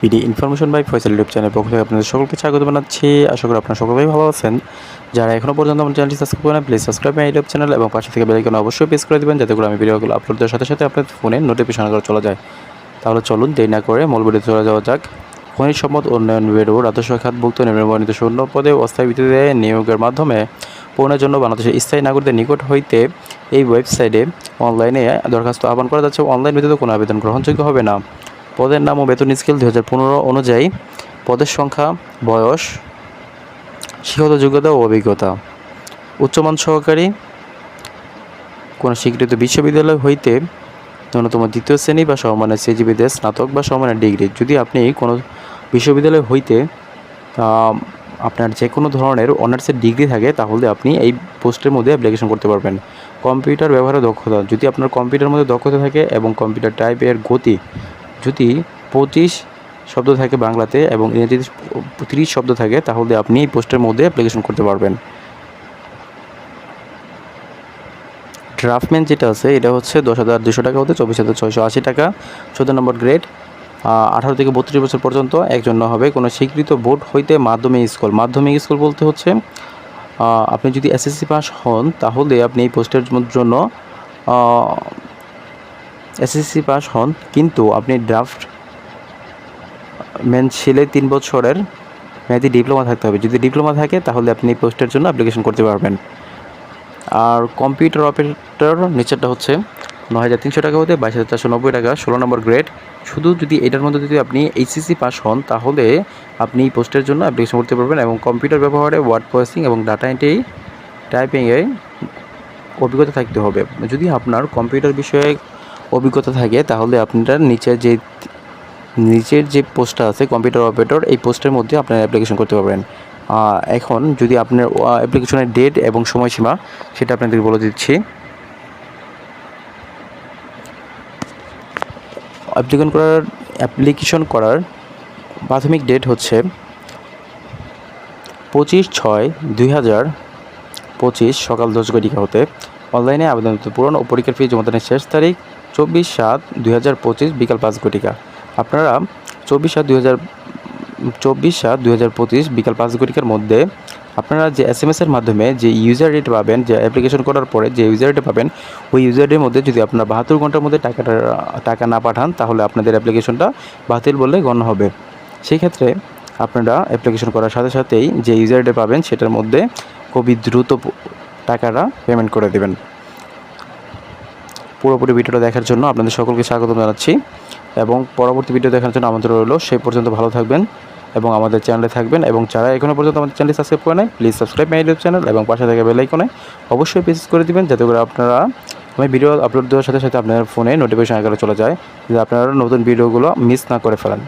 BD information by Faisal YouTube channel পক্ষ থেকে আপনাদের সকলকে স্বাগত জানাচ্ছি। আশা করি আপনারা সকলেই ভালো আছেন। যারা এখনও পর্যন্ত আমার চ্যানেলটি সাবস্ক্রাইব করেন please subscribe my YouTube channel এবং পাশে থেকে বেল আইকন অবশ্যই প্রেস করে দেবেন, যাতে করে আমি ভিডিওগুলো আপলোড দেওয়ার সাথে সাথে আপনার ফোনে নোটিফিকেশন করে চলে যায়। তাহলে চলুন দেরি না করে মূল ভিডিওতে চলে যাওয়া যাক। খনিজ সম্পদ উন্নয়ন ব্যুরো রাজস্ব খাতভুক্ত নিম্নবর্ণিত শূন্য পদে অস্থায়ী ভিত্তিতে নিয়োগের মাধ্যমে পূরণের জন্য বাংলাদেশের স্থায়ী নাগরিকদের নিকট হইতে এই ওয়েবসাইটে অনলাইনে দরখাস্ত আহ্বান করা যাচ্ছে। অনলাইন ব্যতীত কোনো আবেদন গ্রহণযোগ্য হবে না। পদের নাম ও বেতন স্কেল 2015 অনুযায়ী পদের সংখ্যা, বয়স, শিক্ষাগত যোগ্যতা ও অভিজ্ঞতা। উচ্চমান সহকারী কোনো স্বীকৃত বিশ্ববিদ্যালয় হইতে ন্যূনতম দ্বিতীয় শ্রেণী বা সমমানের সিজিপিতে স্নাতক বা সমমানের ডিগ্রি। যদি আপনি কোনো বিশ্ববিদ্যালয় হইতে আপনার যে কোনো ধরনের অনার্সের ডিগ্রি থাকে তাহলে আপনি এই পোস্টের মধ্যে অ্যাপ্লিকেশন করতে পারবেন। কম্পিউটার ব্যবহারের দক্ষতা, যদি আপনার কম্পিউটারের মধ্যে দক্ষতা থাকে এবং কম্পিউটার টাইপের গতি যদি 25 শব্দ থাকে বাংলাতে এবং ইংরেজিতে 30 শব্দ থাকে তাহলে আপনি এই পোস্টের মধ্যে অ্যাপ্লিকেশন করতে পারবেন। ড্রাফটম্যান যেটা আছে এটা হচ্ছে 10,200 টাকা হতে 24,680 টাকা। 14 নম্বর গ্রেড। 18 থেকে 32 বছর পর্যন্ত একজন হবে কোনো স্বীকৃত বোর্ড হইতে মাধ্যমিক স্কুল বলতে হচ্ছে আপনি যদি এসএসসি পাস হন তাহলে আপনি এই পোস্টের জন্য এসএসসি পাস হন, কিন্তু আপনি ড্রাফটম্যান ছেলে 3 বছরের মেয়াদি ডিপ্লোমা থাকতে হবে। যদি ডিপ্লোমা থাকে তাহলে আপনি এই পোস্টের জন্য অ্যাপ্লিকেশন করতে পারবেন। আর কম্পিউটার অপারেটর নিচেরটা হচ্ছে 9,300 টাকা হতে 22,490 টাকা। 16 নম্বর গ্রেড। শুধু যদি এটার মধ্যে যদি আপনি এইচএসসি পাস হন তাহলে আপনি এই পোস্টের জন্য অ্যাপ্লিকেশন করতে পারবেন এবং কম্পিউটার ব্যবহারে ওয়ার্ড প্রসেসিং এবং ডাটা এন্ট্রি টাইপিংয়ে অভিজ্ঞতা থাকতে হবে। যদি আপনার কম্পিউটার বিষয়ে অভিজ্ঞতা থাকে তাহলে আপনার নিচের যে পোস্টটা আছে কম্পিউটার অপারেটর, এই পোস্টের মধ্যে আপনারা অ্যাপ্লিকেশন করতে পারবেন। এখন যদি আপনার অ্যাপ্লিকেশনের ডেট এবং সময়সীমা সেটা আপনাদের বলে দিচ্ছি। অ্যাপ্লিকেশন করার প্রাথমিক ডেট হচ্ছে 25/6/2025 সকাল 10 ঘটিকা হতে। অনলাইনে আবেদন পূরণ ও পরীক্ষার ফি জমাদানের শেষ তারিখ 24/7/2025 বিকাল 5 ঘটিকা। আপনারা 24/7/2025 বিকাল 5 ঘটিকার মধ্যে আপনারা যে এসএমএসের মাধ্যমে যে ইউজার রেট পাবেন, যে অ্যাপ্লিকেশন করার পরে যে ইউজার রেট পাবেন ওই ইউজার রেটের মধ্যে যদি আপনারা 72 ঘন্টার মধ্যে টাকা না পাঠান তাহলে আপনাদের অ্যাপ্লিকেশনটা বাতিল বলে গণ্য হবে। সেই ক্ষেত্রে আপনারা অ্যাপ্লিকেশন করার সাথে সাথেই যে ইউজার রেট পাবেন সেটার মধ্যে খুবই দ্রুত টাকাটা পেমেন্ট করে দেবেন। পুরোপুরি ভিডিওটা দেখার জন্য আপনাদের সকলকে স্বাগত জানাচ্ছি এবং পরবর্তী ভিডিও দেখার জন্য আমন্ত্রণ রইল। সেই পর্যন্ত ভালো থাকবেন এবং আমাদের চ্যানেলে থাকবেন, এবং যারা এখনও পর্যন্ত আমাদের চ্যানেলটি সাবস্ক্রাইব করে নেয় please subscribe my YouTube channel এবং পাশে থেকে বেল আইকনে অবশ্যই প্রেস করে দিবেন, যাতে করে আপনারা আমি ভিডিও আপলোড দেওয়ার সাথে সাথে আপনার ফোনে নোটিফিকেশন আকারে চলে যায়, যাতে আপনারা নতুন ভিডিওগুলো মিস না করে ফেলেন।